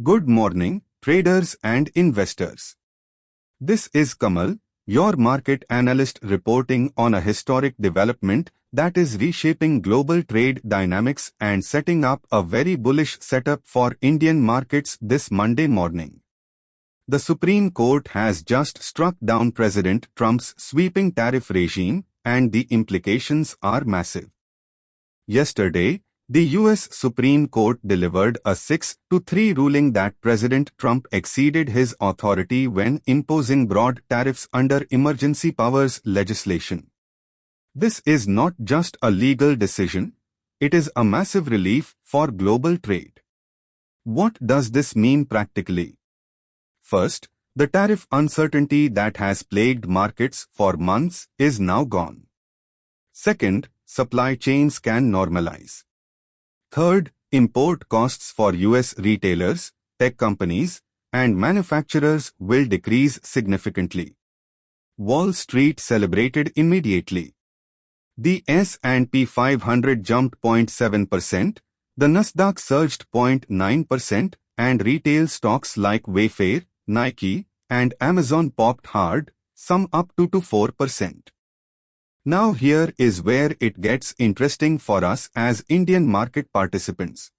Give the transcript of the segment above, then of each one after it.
Good morning, traders and investors. This is Kamal, your market analyst reporting on a historic development that is reshaping global trade dynamics and setting up a very bullish setup for Indian markets this Monday morning. The Supreme Court has just struck down President Trump's sweeping tariff regime, and the implications are massive. Yesterday, the U.S. Supreme Court delivered a 6-3 ruling that President Trump exceeded his authority when imposing broad tariffs under emergency powers legislation. This is not just a legal decision, it is a massive relief for global trade. What does this mean practically? First, the tariff uncertainty that has plagued markets for months is now gone. Second, supply chains can normalize. Third, import costs for U.S. retailers, tech companies, and manufacturers will decrease significantly. Wall Street celebrated immediately. The S&P 500 jumped 0.7%, the Nasdaq surged 0.9%, and retail stocks like Wayfair, Nike, and Amazon popped hard, some up 2-4%. Now here is where it gets interesting for us as Indian market participants.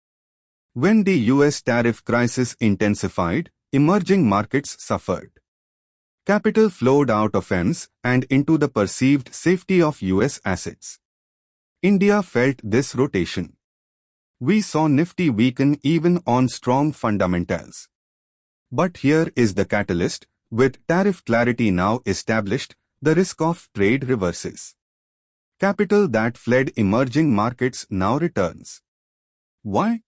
When the US tariff crisis intensified, emerging markets suffered. Capital flowed out of EMs and into the perceived safety of US assets. India felt this rotation. We saw Nifty weaken even on strong fundamentals. But here is the catalyst: with tariff clarity now established, the risk of trade reverses. Capital that fled emerging markets now returns. Why?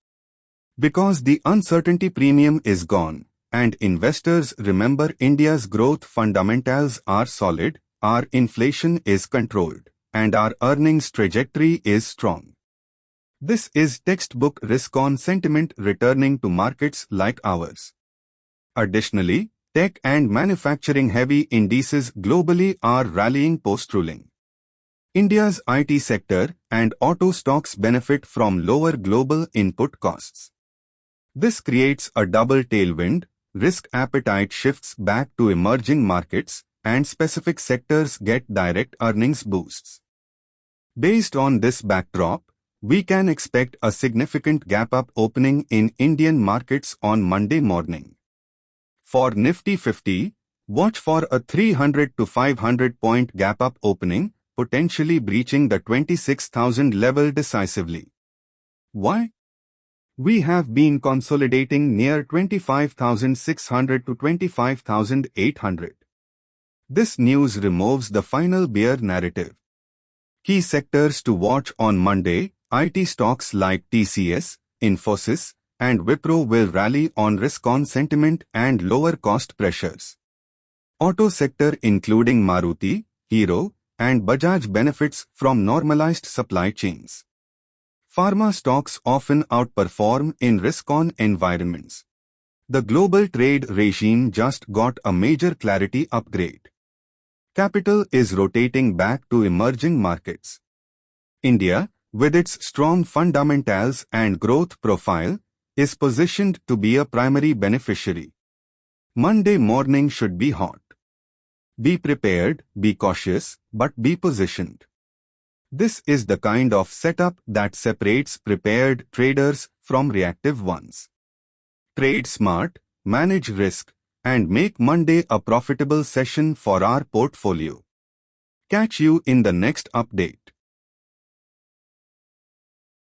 Because the uncertainty premium is gone, and investors remember India's growth fundamentals are solid, our inflation is controlled, and our earnings trajectory is strong. This is textbook risk-on sentiment returning to markets like ours. Additionally, tech and manufacturing-heavy indices globally are rallying post-ruling. India's IT sector and auto stocks benefit from lower global input costs. This creates a double tailwind: risk appetite shifts back to emerging markets, and specific sectors get direct earnings boosts. Based on this backdrop, we can expect a significant gap-up opening in Indian markets on Monday morning. For Nifty 50, watch for a 300 to 500 point gap-up opening, potentially breaching the 26,000 level decisively. Why? We have been consolidating near 25,600 to 25,800. This news removes the final bear narrative. Key sectors to watch on Monday: IT stocks like TCS, Infosys, and Wipro will rally on risk-on sentiment and lower cost pressures. Auto sector including Maruti, Hero, and Bajaj benefits from normalized supply chains. Pharma stocks often outperform in risk-on environments. The global trade regime just got a major clarity upgrade. Capital is rotating back to emerging markets. India, with its strong fundamentals and growth profile, is positioned to be a primary beneficiary. Monday morning should be hot. Be prepared, be cautious, but be positioned. This is the kind of setup that separates prepared traders from reactive ones. Trade smart, manage risk, and make Monday a profitable session for our portfolio. Catch you in the next update.